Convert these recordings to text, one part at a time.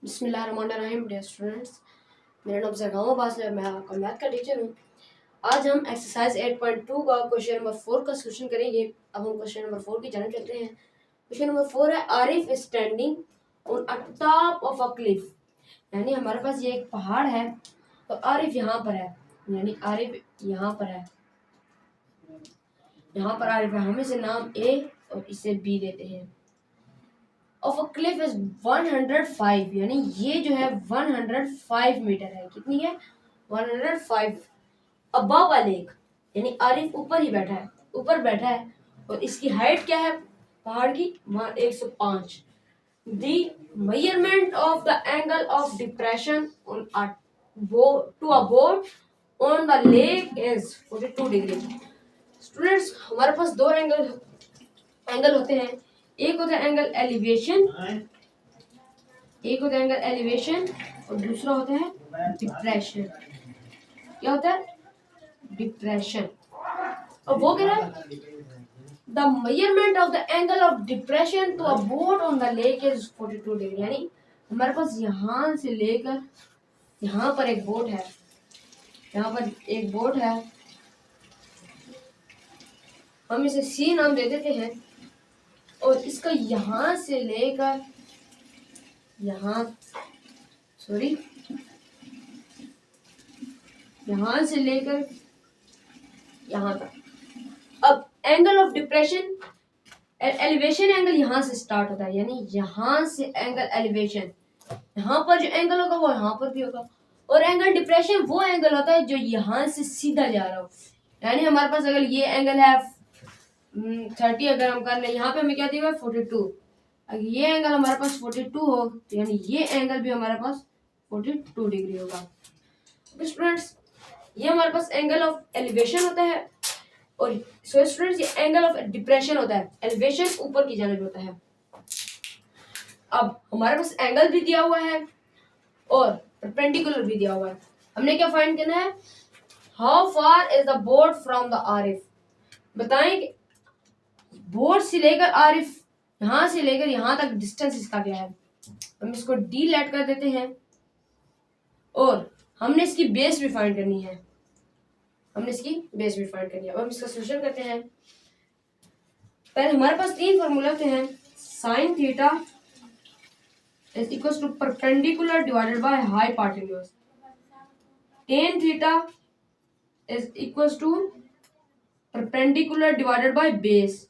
बिस्मिल्लाहिर्रहमानिर्रहीम dear students, मेरा नाम ज़रगामा बासल है। मैं आपका मैथ का टीचर हूँ। आज हम एक्सरसाइज 8.2 का क्वेश्चन नंबर 4 का सोल्यूशन करेंगे। अब हम क्वेश्चन नंबर 4 की जानब चलते हैं। क्वेश्चन नंबर 4 है, Arif is standing on a top of a cliff. यानी हमारे पास ये एक पहाड़ है तो आरिफ यहाँ पर है, यानी आरिफ यहाँ पर है, यहाँ पर आरिफ है। हम इसे नाम ए और इसे बी देते हैं। ऑफ अ क्लिफ इज 105, यानी ये जो है 105 मीटर है। कितनी है? 105 अबव अ लेक, यानी आरिफ ऊपर ही बैठा है, ऊपर बैठा है। और इसकी हाइट क्या है पहाड़ की? 105। The measurement of the angle of depression on to a boat on the lake is 42 degree. Students, हमारे पास दो एंगल होते हैं। एक होता है एंगल एलिवेशन, और दूसरा होता है डिप्रेशन। क्या होता है? डिप्रेशन। और वो कह रहा है the measurement of the angle of depression to a boat on the lake is 42 degree. यानी हमारे पास यहाँ से लेकर यहाँ पर एक बोट है, यहाँ पर एक बोट है। हम इसे सी नाम दे देते हैं। और इसका यहाँ से लेकर यहाँ से लेकर यहाँ तक। अब angle of depression, elevation angle यहाँ से स्टार्ट होता है, यानी यहाँ से एंगल एलिवेशन, यहाँ पर जो एंगल होगा वो यहाँ पर भी होगा। और एंगल डिप्रेशन वो एंगल होता है जो यहाँ से सीधा जा रहा हो। यानी हमारे पास अगर ये एंगल है 30, अगर हम कर ले, यहाँ पे हमें क्या दिया 42। अगर ये एंगल हमारे पास 42 हो तो यानी ये एंगल भी हमारे पास 42 डिग्री होगा। स्टूडेंट्स, ये हमारे पास एंगल ऑफ एलिवेशन होता है। और सो स्टूडेंट्स, ये एंगल ऑफ डिप्रेशन होता है। एलिवेशन ऊपर की जानिब होता है। अब हमारे पास एंगल भी दिया हुआ है और परपेंडिकुलर भी दिया हुआ है। हमने क्या फाइंड करना है? How far is the boat from the Arif. बताएं कि बोट से लेकर आरिफ, यहां से लेकर यहां तक डिस्टेंस इसका क्या है। हम इसको डी लेट कर देते हैं और हमने इसकी बेस भी फाइंड करनी है। अब हम इसका सोल्यूशन करते हैं। पहले हमारे पास तीन फॉर्मूला होते हैं। Sine theta is equals to perpendicular divided by hypotenuse. Tan theta is equals to perpendicular divided by base.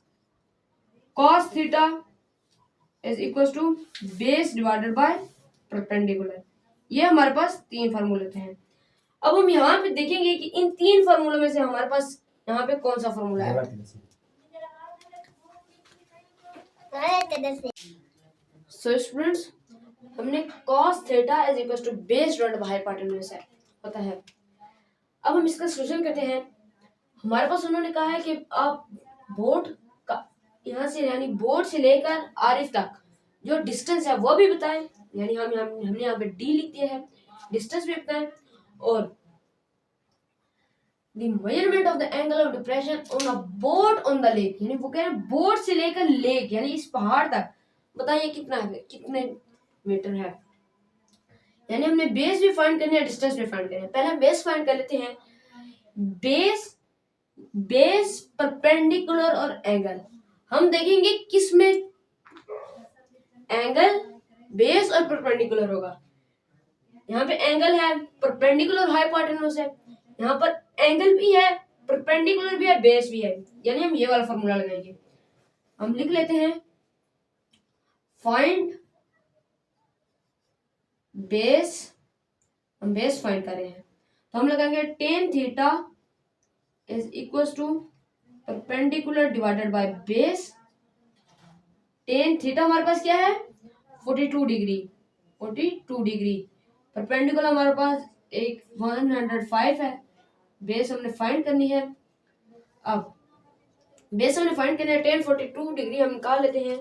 Cos theta is equals to base divided by perpendicular. ये हमारे पास तीन फार्मूले हैं। अब हम यहाँ पे देखेंगे कि इन तीन फार्मूलों में से हमारे पास यहाँ पे कौन सा फार्मूला है। So students, हमने cos theta is equal to base divided by hypotenuse है, पता है। अब हम इसका सॉल्यूशन करते हैं। हमारे पास उन्होंने कहा है कि आप बोट का यहाँ से, यानी बोट से लेकर आरिफ तक जो डिस्टेंस है वो भी बताएं। यानी हमने यहाँ पे डी लिख दिया है, डिस्टेंस भी बताएं। और the measurement of the angle of depression on a boat on the lake, यानी वो कह रहे हैं बोट से लेकर लेक यानी इस पहाड़ तक बताइए कितने मीटर है। यानी हमने बेस भी फाइंड करनी है, डिस्टेंस भी फाइंड करनी है। पहले हम बेस फाइंड कर लेते हैं। बेस परपेंडिकुलर और एंगल, हम देखेंगे किस में एंगल बेस और परपेंडिकुलर होगा। यहाँ पे एंगल है, परपेंडिकुलर हाइपोटेन्यूज है, यहाँ पर एंगल भी है, परपेंडिकुलर भी है, बेस भी है। यानी हम ये वाला फॉर्मूला लगाएंगे। हम लिख लेते हैं फाइंड बेस। हम बेस फाइंड कर रहे हैं तो हम लगाएंगे tan theta is equal to perpendicular divided by base. tan theta हमारे पास क्या है 42 डिग्री। परपेंडिकुलर हमारे पास एक 105 है। बेस हमने फाइंड करनी है। अब बेस हमने फाइंड करनी है tan 42 डिग्री हम निकाल लेते हैं।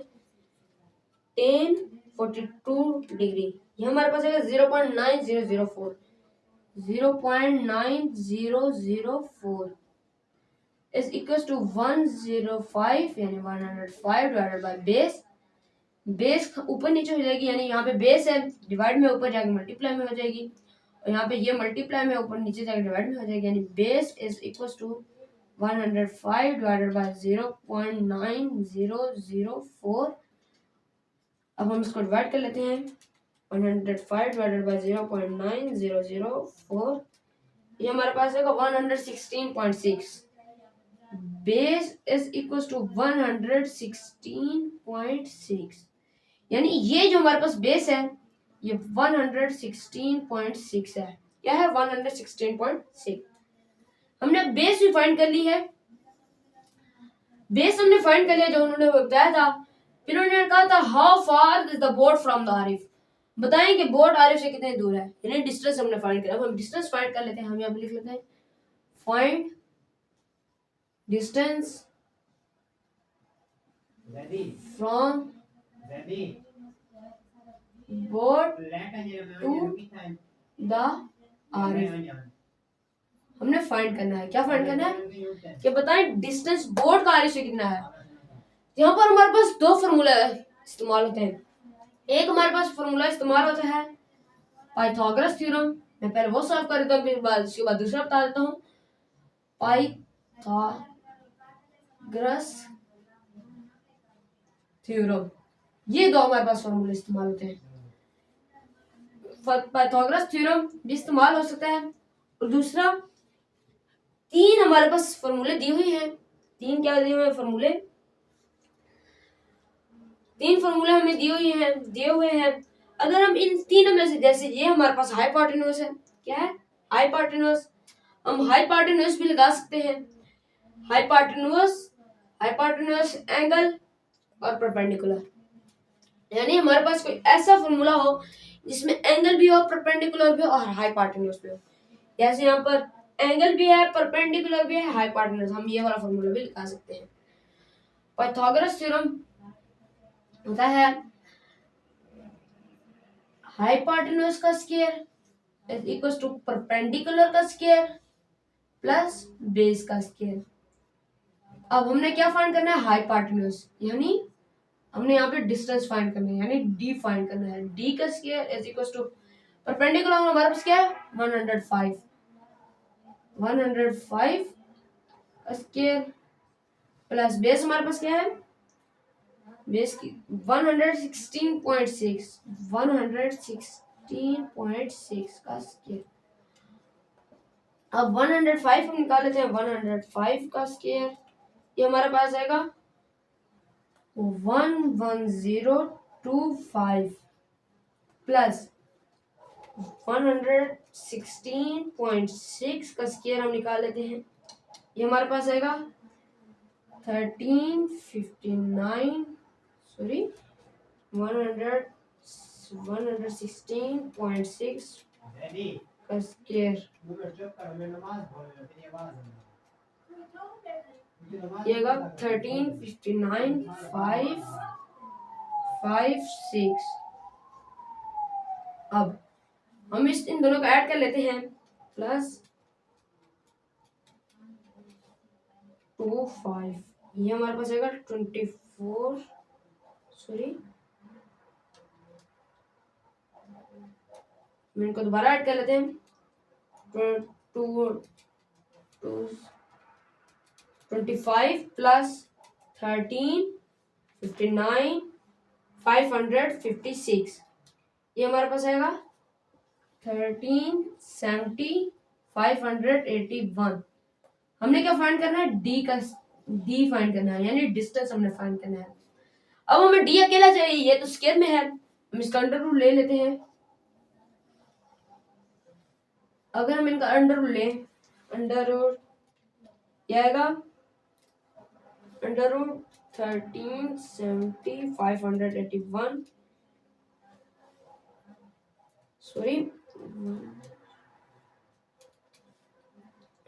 tan 42 डिग्री ये हमारे पास है 0.9004 इज इक्वल टू 105, यानी 105 डिवाइडेड बाय बेस। बेस ऊपर नीचे हो जाएगी, यानी यहाँ पे बेस है, डिवाइड में ऊपर जाके मल्टीप्लाई में हो जाएगी, और यहाँ पे ये मल्टीप्लाई में ऊपर नीचे जाके डिवाइड में हो जाएगी, यानी base is equal to 105 divided by 0.9004। अब हम इसको डिवाइड कर लेते हैं, 105 डिवाइडेड बाय 0.9004, ये हमारे पास है 116.6। बेस इज इक्वल टू 116.6, यानी ये जो हमारे पास बेस है ये 116.6 है। क्या है? 116.6। हमने बेस भी फाइंड कर ली है, बेस हमने फाइंड कर लिया जो उन्होंने बताया था। फिर उन्होंने कहा था how far is the board from the Arif, बताएं कि बोर्ड आरिफ से कितने दूर है, यानी डिस्टेंस हमने फाइंड किया। अब हम डिस्टेंस फाइंड कर लेते हैं, हम यहाँ पे लिख लेते हैं find distance from board to the आरिफ। हमने फाइंड करना है, क्या फाइंड करना है कि बताएं डिस्टेंस बोर्ड का आरिफ से कितना है। यहाँ पर हमारे पास दो फॉर्मूला इस्तेमाल होते हैं। एक हमारे पास फॉर्मूला इस्तेमाल होता है पाइथागोरस थ्योरम, मैं पहले वो सॉल्व कर देता हूँ, फिर बाद उसके बाद दूसरा बता देता हूँ। पाइथागोरस थ्योरम, ये दो हमारे पास फॉर्मूले इस्तेमाल होते हैं। पाइथागोरस थ्योरम भी इस्तेमाल हो सकता है, और दूसरा तीन हमारे पास फॉर्मूले दिए हुए हैं। तीन क्या दिए हुए हैं फॉर्मूले? तीन फॉर्मूले हमें दिए हुए हैं। अगर हम इन तीनों में से, जैसे ये हमारे पास हाइपोटेन्यूज है, क्या है? हाइपोटेन्यूज। हम हाइपोटेन्यूज भी लगा सकते हैं, हाइपोटेन्यूज एंगल और परपेंडिकुलर, यानी हमारे पास कोई ऐसा फॉर्मूला हो जिसमें एंगल भी हो, परपेंडिकुलर भी हो और हाइपोटेन्यूज भी हो। जैसे यहाँ पर एंगल भी है, परपेंडिकुलर भी है, हाइपोटेन्यूज, हम ये वाला फॉर्मूला भी लगा सकते हैं। पाइथागोरस थ्योरम होता है हाइपोटेन्यूज का square is equal to perpendicular का स्क्वायर प्लस बेस का स्क्वायर। अब हमने क्या फाइंड करना है? हाइपोटेन्यूज, यानी हमने यहाँ पे डिस्टेंस फाइंड करना है, यानी डी फाइंड करना है। डी का square is equal to perpendicular हमारे पास क्या है? 105 का स्क्वायर प्लस बेस हमारे पास क्या है? बेस की 116.6 का स्क्वायर। अब 105 हम निकाल लेते हैं, 105 का स्क्वायर ये हमारे पास आएगा 11025 प्लस 116.6 का स्क्वायर हम निकाल लेते हैं, ये हमारे पास आएगा 116.6 का स्क्वायर, ये आएगा 1359,556। अब हम इन दोनों को ऐड कर लेते हैं, प्लस 25, ये हमारे पास आएगा 24, इनको दोबारा ऐड कर लेते हैं, 25 प्लस 1359,556, ये हमारे पास आएगा 1370,581। हमने क्या फाइंड करना है? डी फाइंड करना है, यानी डिस्टेंस हमने फाइंड करना है। अब हमें डी अकेला चाहिए, ये तो स्क्वायर में है, हम इसका अंडर रूट ले लेते हैं। अगर हम इनका अंडर रूट लें, अंडर रूट क्या आएगा? अंडर रूट 1370,581,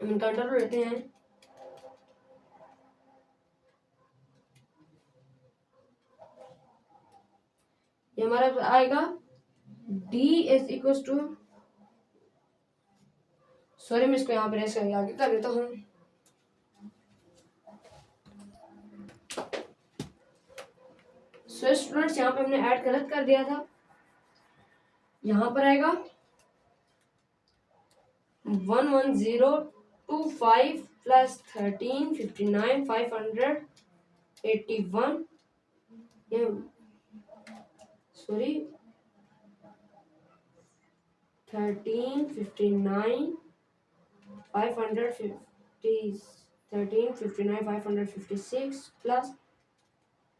हम इनका अंडर रूट लेते हैं, ये हमारा आएगा d इज इक्वल टू, मैं इसको यहाँ पर ऐसे आगे कर देता हूँ, सो स्टूडेंट्स यहाँ पे हमने ऐड गलत कर दिया था, यहाँ पर आएगा 11025 plus 1359 581, sorry 1359 556 plus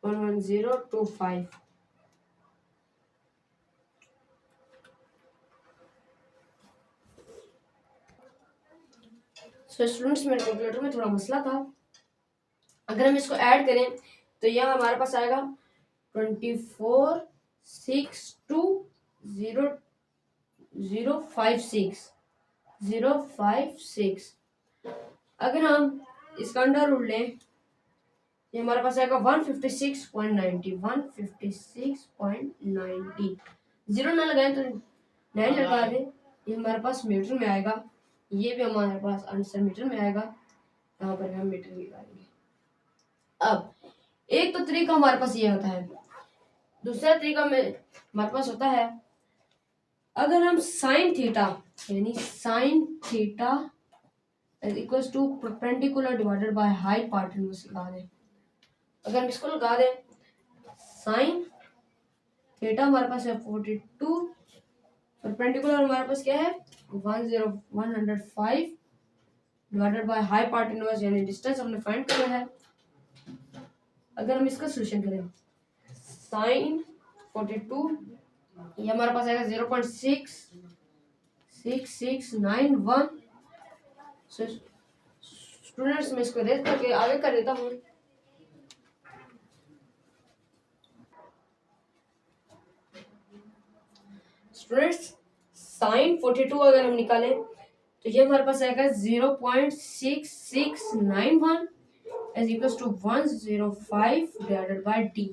11025। So students मेरे कैलकुलेटर में थोड़ा मसला था, अगर हम इसको ऐड करें तो यह हमारे पास आएगा 24,620,056। अगर हम इसका अंडर रूट लें, ये हमारे पास आएगा 156.90, 156.90। जीरो ना लगाएं तो 9 लगा दें, ये हमारे पास मीटर में आएगा, ये भी हमारे पास आंसर मीटर में आएगा, यहाँ पर हम मीटर लगाएंगे। अब एक तो तरीका हमारे पास ये होता है, दूसरा तरीका में हमारे पास होता है, अगर हम साइन थीटा यानी sine theta is equal to perpendicular divided by hypotenuse लगा दें। अगर हम इसको लगा दें, साइन थीटा हमारे पास है 42, परपेंडिकुलर हमारे पास क्या है 105 डिवाइडेड बाय हाइपोटेन्यूज यानी डिस्टेंस हमने फाइंड करना है। अगर हम इसका सॉल्यूशन करें, साइन 42 ये हमारे पास आएगा 0.66691। स्टूडेंट्स मैं इसको रेज करके आगे कर देता हूँ। स्टूडेंट्स साइन 42 अगर हम निकालें तो ये हमारे पास आएगा 0.6691 is equal to 105 divided by D.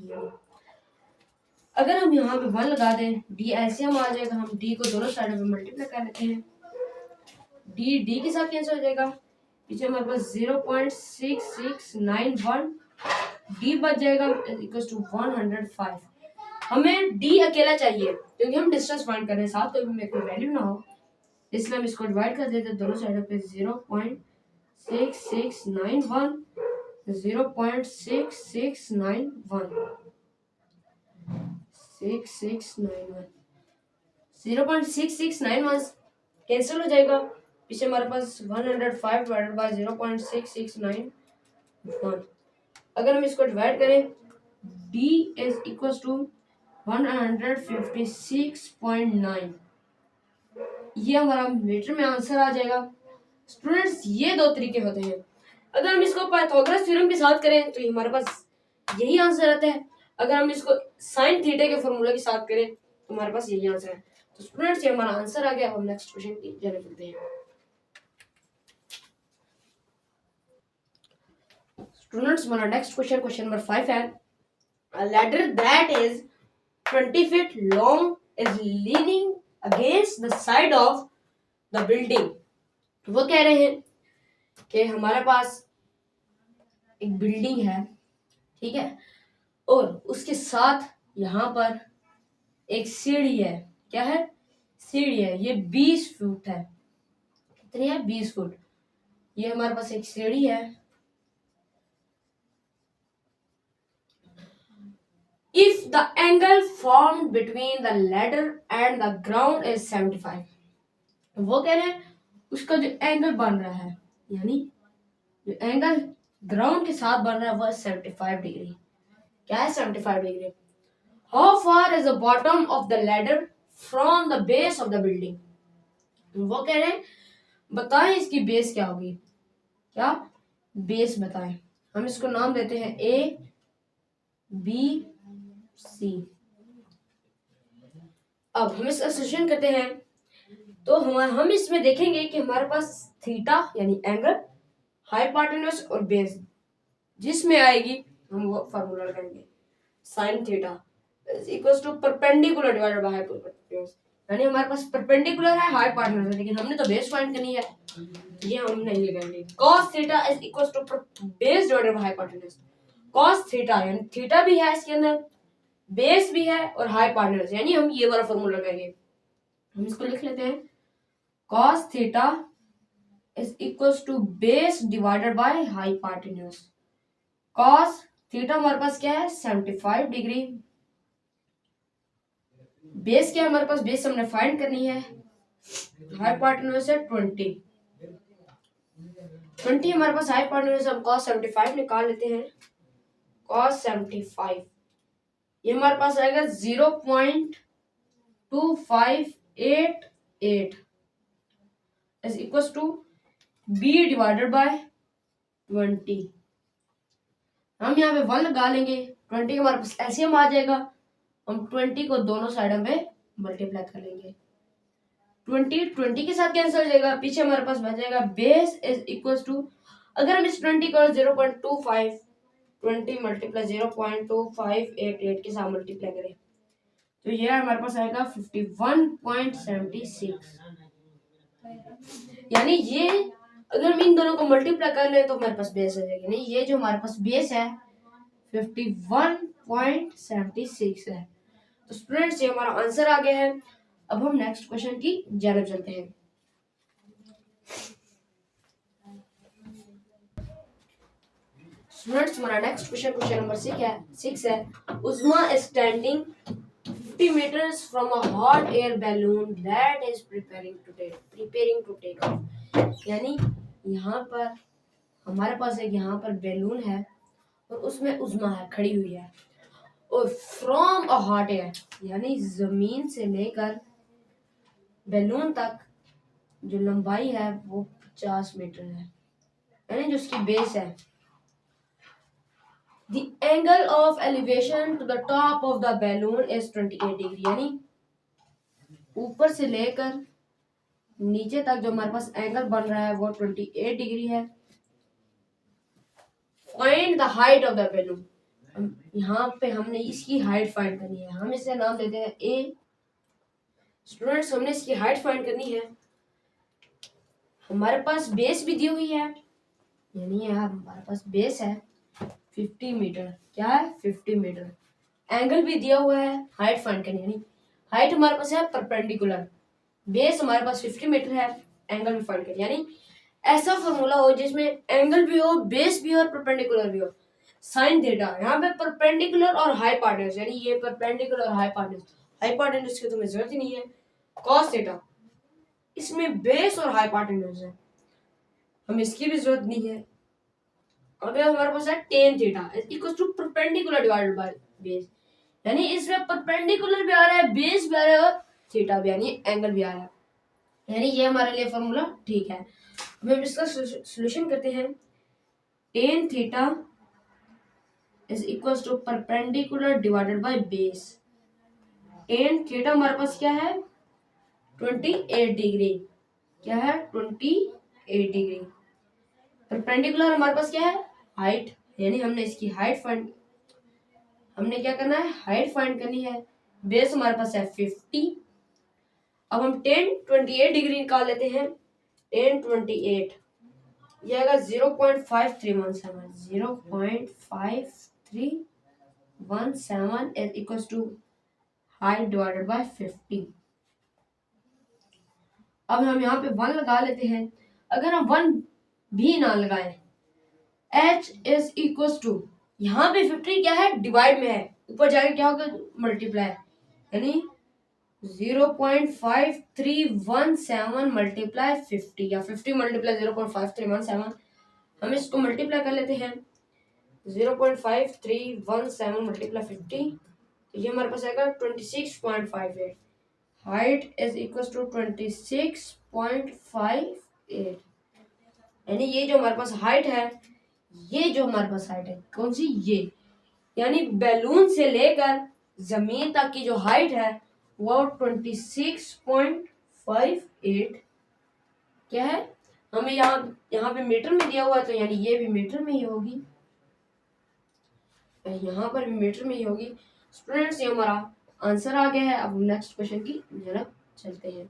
अगर हम यहाँ पे 1 लगा दें, डी एलसीएम आ जाएगा, हम डी को दोनों साइड पे मल्टीप्लाई कर लेते हैं, डी डी के साथ कैंसिल हो जाएगा, पीछे हमारे पास 0.6691 डी बच जाएगा इक्वल टू 105। हमें डी अकेला चाहिए क्योंकि हम डिस्टेंस फाइंड कर रहे हैं, साथ कोई में कोई वैल्यू ना हो, इसलिए हम इसको डिवाइड कर देते हैं दोनों साइडों पे 0.6691 0.6691 कैंसिल हो जाएगा, पीछे हमारे पास 105 डिवाइडेड बाय 0.6691। अगर हम इसको डिवाइड करें, d इज इक्वल टू 156.9, ये हमारा मीटर में आंसर आ जाएगा। स्टूडेंट्स ये दो तरीके होते हैं, अगर हम इसको पाइथागोरस थ्योरम के साथ करें तो हमारे पास यही आंसर आता है, अगर हम इसको साइन थीटा के फॉर्मूला के साथ करें तो हमारे पास यही आंसर है। तो स्टूडेंट्स ये हमारा आंसर आ गया। हम नेक्स्ट क्वेश्चन की जाने चलते हैं। स्टूडेंट्स हमारा नेक्स्ट क्वेश्चन क्वेश्चन नंबर 5 है, a ladder that is 20 feet long is leaning against the side of the building। वो कह रहे हैं कि हमारे पास एक बिल्डिंग है, ठीक है, और उसके साथ यहाँ पर एक सीढ़ी है। क्या है? सीढ़ी है। ये 20 फुट है। कितनी है? 20 फुट। ये हमारे पास एक सीढ़ी है। If the angle formed between the ladder and the ground is 75, वो कह रहे हैं उसका जो एंगल बन रहा है, यानी जो एंगल ग्राउंड के साथ बन रहा है वह 75 डिग्री। क्या है? 75 degree. How far is the bottom of the ladder from the base of the building? वो कह रहे हैं बताएं इसकी बेस क्या होगी। क्या? बेस बताएं। हम इसको नाम देते हैं A B C। अब हम इसका सॉल्यूशन करते हैं तो हम इसमें देखेंगे कि हमारे पास थीटा यानी एंगल, हाइपोटेन्यूज और बेस जिसमें आएगी हम वो फार्मूला लगाएंगे। Sine theta is equal to perpendicular divided by hypotenuse, यानी हमारे पास परपेंडिकुलर है, हाइपोटेन्यूज है, लेकिन हमने तो बेस फाइंड करनी है, ये हम नहीं लगाएंगे। cos theta is equal to base divided by hypotenuse. cos theta यानी थीटा भी है इसके अंदर, बेस भी है और हाइपोटेन्यूज, यानी हम ये वाला फॉर्मूला लगाएंगे। हम इसको लिख लेते हैं, cos theta is equals to base divided by hypotenuse. cos theta हमारे पास क्या है 75 डिग्री, बेस क्या है हमारे पास, बेस हमने फाइंड करनी है, हाइपोटेन्यूज है 20 हमारे पास हाइपोटेन्यूज, हम cos 75 निकाल लेते हैं। cos 75 ये हमारे पास आएगा 0.2588 is equals to B divided by 20। हम यहाँ पे 1 लगा लेंगे, 20 हमारे पास एलसीएम आ जाएगा, हम 20 को दोनों साइडों पे मल्टीप्लाई कर लेंगे। 20 के साथ कैंसिल हो जाएगा, पीछे हमारे पास बच जाएगा बेस इज इक्वल्स टू, अगर हम इस 20 को 0.25 20 मल्टीप्लाई 0.2588 के साथ मल्टीप्लाई करें तो ये हमारे पास आएगा 51.76। यानी ये अगर हम इन दोनों को मल्टीप्लाई कर ले तो हमारे पास बेस आ जाएगा, नहीं ये जो हमारे पास बेस है 51.76 है। तो स्टूडेंट्स ये हमारा आंसर आ गया है। अब हम नेक्स्ट क्वेश्चन की जानब चलते हैं। स्टूडेंट्स हमारा नेक्स्ट क्वेश्चन क्वेश्चन नंबर 6 है, उस्मा is standing 50 meters from a hot air balloon that is preparing to take off। यानी यहाँ पर हमारे पास एक यहाँ पर बैलून है और उसमें उस्मा है खड़ी हुई है, और फ्रॉम अ हॉट एयर यानी जमीन से लेकर बैलून तक जो लंबाई है वो 50 मीटर है, यानी जो उसकी बेस है। The angle of elevation to the top of the balloon is 28 degree, यानी ऊपर से लेकर नीचे तक जो हमारे पास एंगल बन रहा है वो 28 डिग्री है। Find the height of the balloon, यहाँ पे हमने इसकी हाइट फाइंड करनी है, हम इसे नाम देते हैं ए। स्टूडेंट्स हमने इसकी हाइट फाइंड करनी है, हमारे पास बेस भी दी हुई है, यानी यहाँ हमारे पास बेस है 50 मीटर, क्या है 50 मीटर, एंगल भी दिया हुआ है, हाइट फाइंड करनी है, यानी हाइट हमारे पास है परपेंडिकुलर, बेस हमारे पास 50 मीटर है, एंगल भी फाइंड करनी है। यानी ऐसा फॉर्मूला हो जिसमें एंगल भी हो, बेस भी हो और परपेंडिकुलर भी हो। साइन थीटा यहाँ पे परपेंडिकुलर और हाइपोटेन्यूज, यानी ये परपेंडिकुलर और हाइपोटेन्यूज की तुम्हें जरूरत ही नहीं है। कॉस थीटा इसमें बेस और हाइपोटेन्यूज है, हमें इसकी भी जरूरत नहीं है। अगर हमारे पास है tan theta equal to perpendicular divided by base, यानी इसमें परपेंडिकुलर भी आ रहा है, बेस भी आ रहा है और थीटा भी यानी एंगल भी आ रहा है, यानी ये हमारे लिए फॉर्मूला ठीक है। अब हम इसका सॉल्यूशन करते हैं। Tan theta is equal to perpendicular divided by base. Tan theta हमारे पास क्या है 28 डिग्री, क्या है 28 डिग्री। परपेंडिकुलर हमारे पास क्या है हाइट, यानी हमने इसकी हाइट फाइंड, हमने क्या करना है हाइट फाइंड करनी है। बेस हमारे पास है 50, अब हम 28 डिग्री निकाल लेते हैं। 28 ये आएगा 0.5317, 0.5317 is equal to height divided by 50। अब हम यहाँ पे 1 लगा लेते हैं, अगर हम 1 भी ना लगाएं h इज इक्वल टू, यहाँ पे 50 क्या है डिवाइड में है, ऊपर जाके क्या होगा मल्टीप्लाई, यानी 0.5317 मल्टीप्लाई 50 या 50 मल्टीप्लाई 0.5317, हम इसको मल्टीप्लाई कर लेते हैं। 0.5317 मल्टीप्लाई 50 तो ये हमारे पास आएगा 26.58। हाइट इज इक्वल टू 26.58, यानी ये जो हमारे पास हाइट है, ये जो हमारे पास हाइट है कौन सी ये, यानी बैलून से लेकर जमीन तक की जो हाइट है वो 26.58 क्या है, हमें यहाँ पे मीटर में दिया हुआ है तो यानी ये भी मीटर में ही होगी, यहाँ पर भी मीटर में ही होगी। स्टूडेंट्स ये हमारा आंसर आ गया है। अब हम नेक्स्ट क्वेश्चन की तरफ चलते हैं।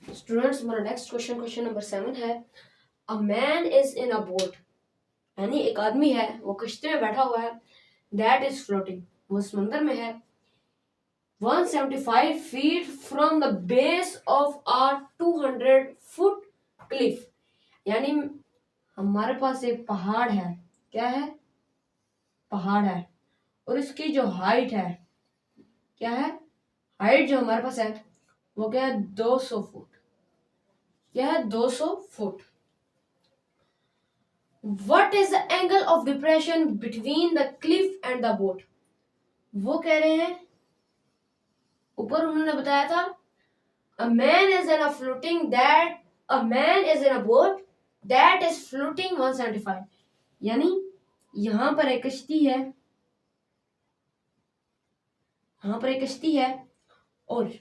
स्टूडेंट्स हमारा नेक्स्ट क्वेश्चन क्वेश्चन नंबर 7 है, a man is in a boat यानी एक आदमी है, वो कश्ती में बैठा हुआ है, दैट इज फ्लोटिंग, वो समंदर में है, 175 feet from the base of a 200-foot cliff। यानी हमारे पास एक पहाड़ है, क्या है, पहाड़ है, और इसकी जो हाइट है, क्या है, हाइट जो हमारे पास है वो क्या है, 200 फुट, क्या है, 200 foot. What is the angle of depression between the cliff and the boat? वो कह रहे हैं, ऊपर उन्होंने बताया था a man is in a boat that is floating 175, यानी यहां पर एक कश्ती है, यहां पर एक कश्ती है, और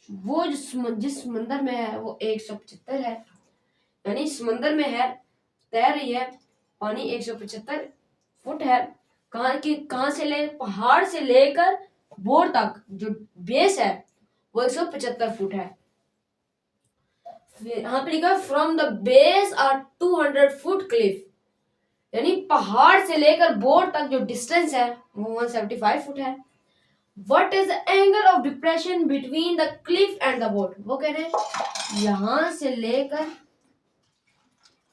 वो जिस समंदर में है वो 175 है, यानी समंदर में है, तैर रही है, पानी 175 फुट है। कहां से ले, पहाड़ से लेकर बोर्ड तक जो बेस है वो 175 फुट है। यहाँ पे लिखा from the base are 200 foot cliff, यानी पहाड़ से लेकर बोर्ड तक जो डिस्टेंस है वो 175 फुट है। What is the angle of depression between the cliff and the boat? वो कह रहे हैं यहां से लेकर,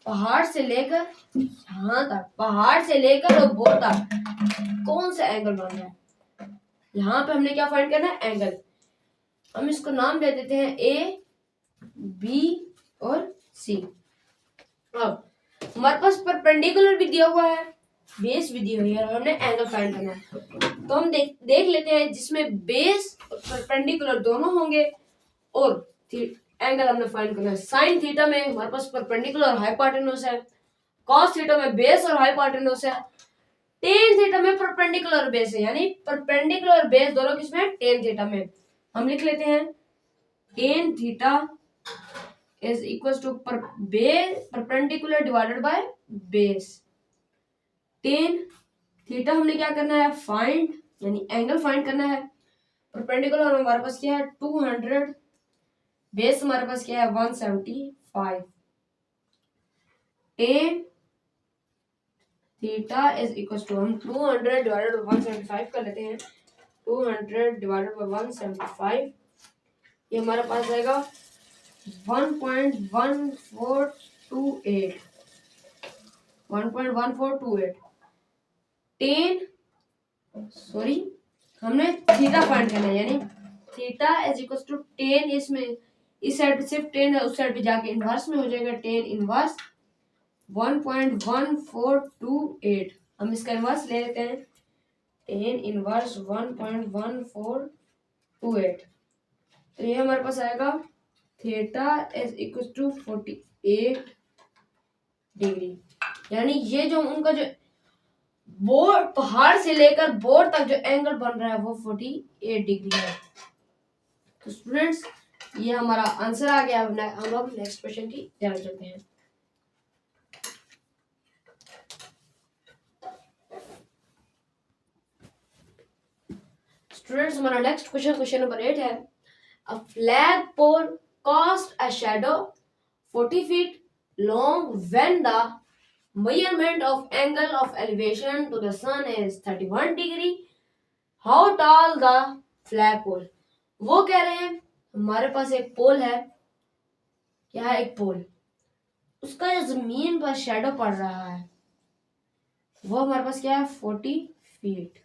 पहाड़ से लेकर यहां तक, पहाड़ से लेकर और बोट तक कौन सा एंगल बन रहा है। यहाँ पे हमने क्या फाइंड करना है, एंगल। हम इसको नाम दे देते हैं ए, बी और सी। अब हमारे पास परपेंडिकुलर भी दिया हुआ है, बेस भी दी हुई है, और हमने एंगल फाइंड करना है। तो हम देख लेते हैं जिसमें बेस और परपेंडिकुलर दोनों होंगे, और एंगल हमने फाइंड करना है। साइन थीटा में हमारे पास परपेंडिकुलर और हाइपोटेन्यूज है, कॉस थीटा में बेस और हाइपोटेन्यूज है, टेन थीटा में परपेंडिकुलर और बेस है, यानी परपेंडिकुलर और बेस दोनों किसमें, टेन थीटा में। हम लिख लेते हैं tan theta is equal to perpendicular divided by base. Tan theta हमने क्या करना है, फाइंड, यानी एंगल फाइंड करना है। परपेंडिकुलर हमारे पास क्या है 200, बेस हमारे पास क्या है 175। Tan theta is equal to, हम 200 डिवाइडेड बाय 175 कर लेते हैं, 200 डिवाइडेड बाय 175, ये हमारे पास आएगा 1.1428, 1.1428। हमने थीटा फाइंड करना है, यानी theta is equal to tan, इसमें इस साइड पे सिर्फ टेन है, उस साइड पे जाके इनवर्स में हो जाएगा, टेन इनवर्स 1.1428। हम इसका इनवर्स ले लेते हैं, टेन इनवर्स 1.1428, तो ये हमारे पास आएगा theta is equal to 48 degree. यानी ये जो उनका जो बोर्ड, पहाड़ से लेकर बोर्ड तक जो एंगल बन रहा है वो 48 डिग्री है। तो स्टूडेंट्स ये हमारा आंसर आ गया। हम अब नेक्स्ट क्वेश्चन की तरफ चलते हैं। स्टूडेंट्स हमारा नेक्स्ट क्वेश्चन नंबर 8 है, a flag pole cast a shadow 40 feet long when the measurement of angle of elevation to the sun is 31 degree, how tall the flag pole? वो कह रहे हैं हमारे पास एक पोल है, क्या है, एक पोल, उसका जो जमीन पर शैडो पड़ रहा है वो हमारे पास क्या है 40 feet,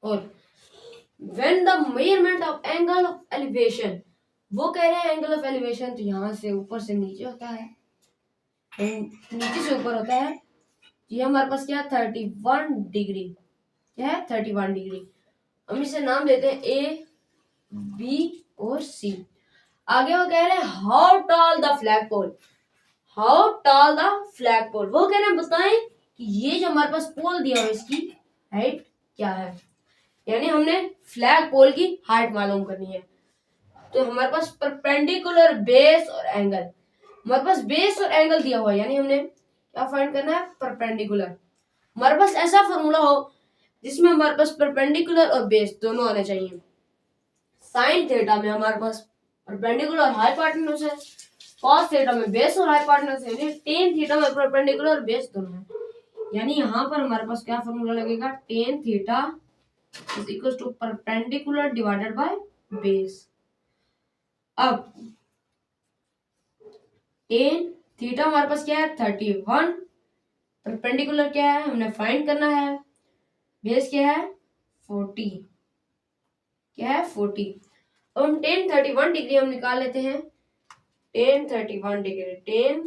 और when the measurement of angle of elevation, वो कह रहे हैं एंगल ऑफ एलिवेशन तो यहाँ से ऊपर से नीचे होता है, नीचे से ऊपर होता है, ये हमारे पास क्या 31 डिग्री, क्या है 31 डिग्री। हम इसे नाम देते हैं ए, बी और सी। आगे वो कह रहे हैं how tall the flag pole, how tall the flag pole, वो कह रहे हैं बताएं कि ये जो हमारे पास पोल दिया हुआ है इसकी हाइट क्या है, यानी हमने फ्लैग पोल की हाइट मालूम करनी है। तो हमारे पास परपेंडिकुलर, बेस और एंगल, हमारे पास बेस और एंगल दिया हुआ है, यानी हमने क्या फाइंड करना है, परपेंडिकुलर। हमारे पास ऐसा फॉर्मूला हो जिसमें हमारे पास परपेंडिकुलर और बेस दोनों आने चाहिए। साइन थीटा में हमारे पास परपेंडिकुलर और हाइपोटेन्यूज है, cos थीटा में बेस और हाइपोटेनस यानी tan थीटा में परपेंडिकुलर और बेस दोनों है। यानी यहाँ पर हमारे पास क्या फॉर्मूला लगेगा, tan theta is equal to perpendicular divided by base. अब tan थीटा हमारे पास क्या है 31, परपेंडिकुलर क्या है हमने फाइंड करना है, बेस क्या है 40, क्या है 40। अब हम tan 31 डिग्री हम निकाल लेते हैं, tan 31 डिग्री, tan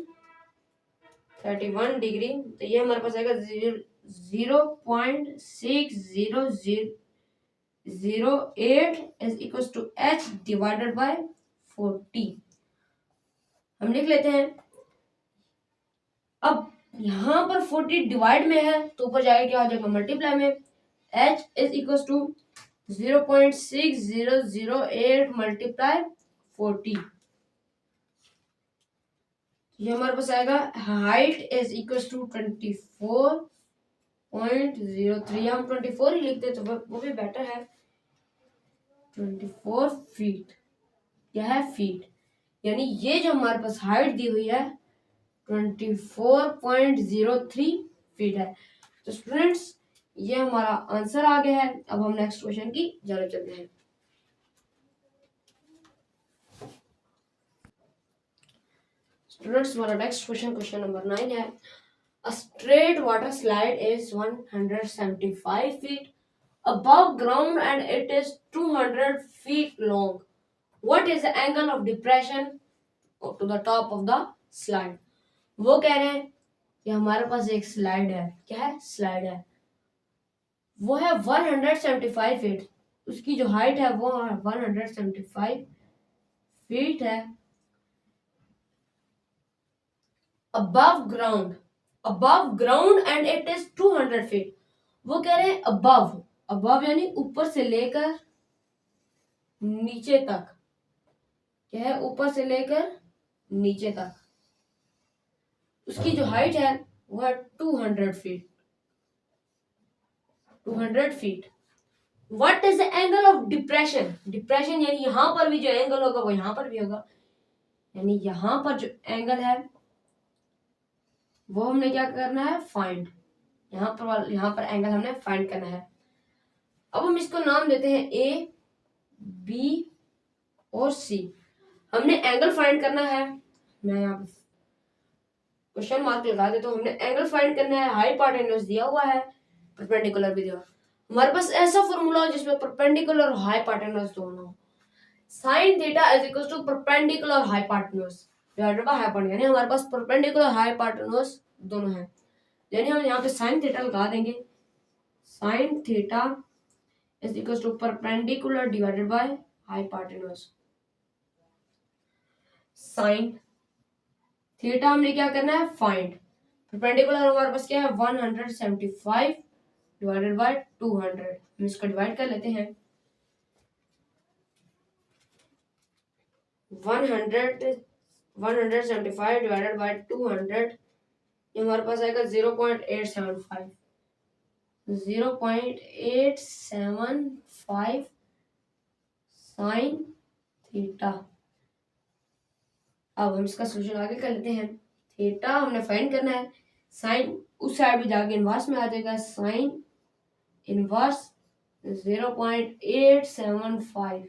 31 डिग्री तो ये हमारे पास आएगा 0.60008 is equal to h divided by 40। हम लिख लेते हैं। अब यहाँ पर 40 डिवाइड में है तो ऊपर जाएगा क्या हो जाएगा मल्टीप्लाई में, h is equal to 0.6008 multiply 40। ये हमारे पास आएगा हाइट इज इक्वल टू 24.03, हम 24 ही लिखते तो वो भी बेटर है, 24 फीट, क्या है फीट। यानी ये जो हमारे पास हाइट दी हुई है 24.03 फीट है। तो स्टूडेंट्स ये हमारा आंसर आ गया है। अब हम नेक्स्ट क्वेश्चन की जानब चलते हैं। स्टूडेंट्स हमारा नेक्स्ट क्वेश्चन नंबर 9 है। A straight water slide is 175 feet above ground and it is 200 feet long. What is the angle of depression to the top of the slide? वो कह रहे हैं कि हमारे पास एक स्लाइड है, क्या है स्लाइड है, वो है 175 फीट, उसकी जो हाइट है वो 175 फीट है, above ground and it is 200 feet। वो कह रहे हैं above यानी ऊपर से लेकर नीचे तक, क्या है ऊपर से लेकर नीचे तक, उसकी जो हाइट है वो है 200 feet, 200 feet. What is the angle of depression, depression यानी यहाँ पर भी जो एंगल होगा वो यहाँ पर भी होगा, यानी यहाँ पर जो एंगल है वो हमने क्या करना है फाइंड, यहाँ पर एंगल हमने फाइंड करना है। अब हम इसको नाम देते हैं ए बी और सी। हमने एंगल फाइंड करना है, मैं यहाँ पे क्वेश्चन मार्क लगा देता हूँ, हमने एंगल फाइंड करना है, हाइपोटेन्यूज दिया हुआ है, परपेंडिकुलर भी दिया। हमारे पास ऐसा फॉर्मूला हो जिसमें परपेंडिकुलर और हाइपोटेन्यूज दोनों, sin theta is equal to perpendicular hypotenuse divided by hypotenuse, यानी हमारे पास परपेंडिकुलर हाइपोटेन्यूज दोनों है, यानी हम यहाँ पे sin थीटा लगा देंगे, sin theta is equal to perpendicular divided by hypotenuse. sin theta हमने क्या करना है फाइंड, परपेंडिकुलर हमारे पास क्या है 175 डिवाइडेड बाय 200, हम इसको डिवाइड कर लेते हैं, 175 डिवाइडेड बाय 200, ये हमारे पास आएगा 0.875 sin थीटा। अब हम इसका सोल्यूशन आगे कर लेते हैं। थीटा हमने फाइंड करना है, साइन उस साइड भी जाके इनवर्स में आ जाएगा, साइन इनवर्स 0.875,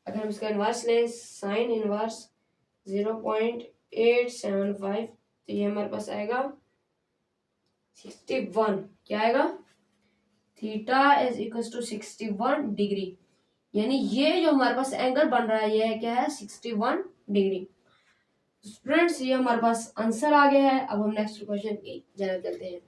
अगर हम इसका इनवर्स लें साइन इनवर्स 0.875 तो ये हमारे पास आएगा 61, क्या आएगा theta is equal to 61 degree, यानी ये जो हमारे पास एंगल बन रहा है ये है क्या है 61 डिग्री। स्टूडेंट्स ये हमारे पास आंसर आ गया है। अब हम नेक्स्ट क्वेश्चन की जानब चलते हैं।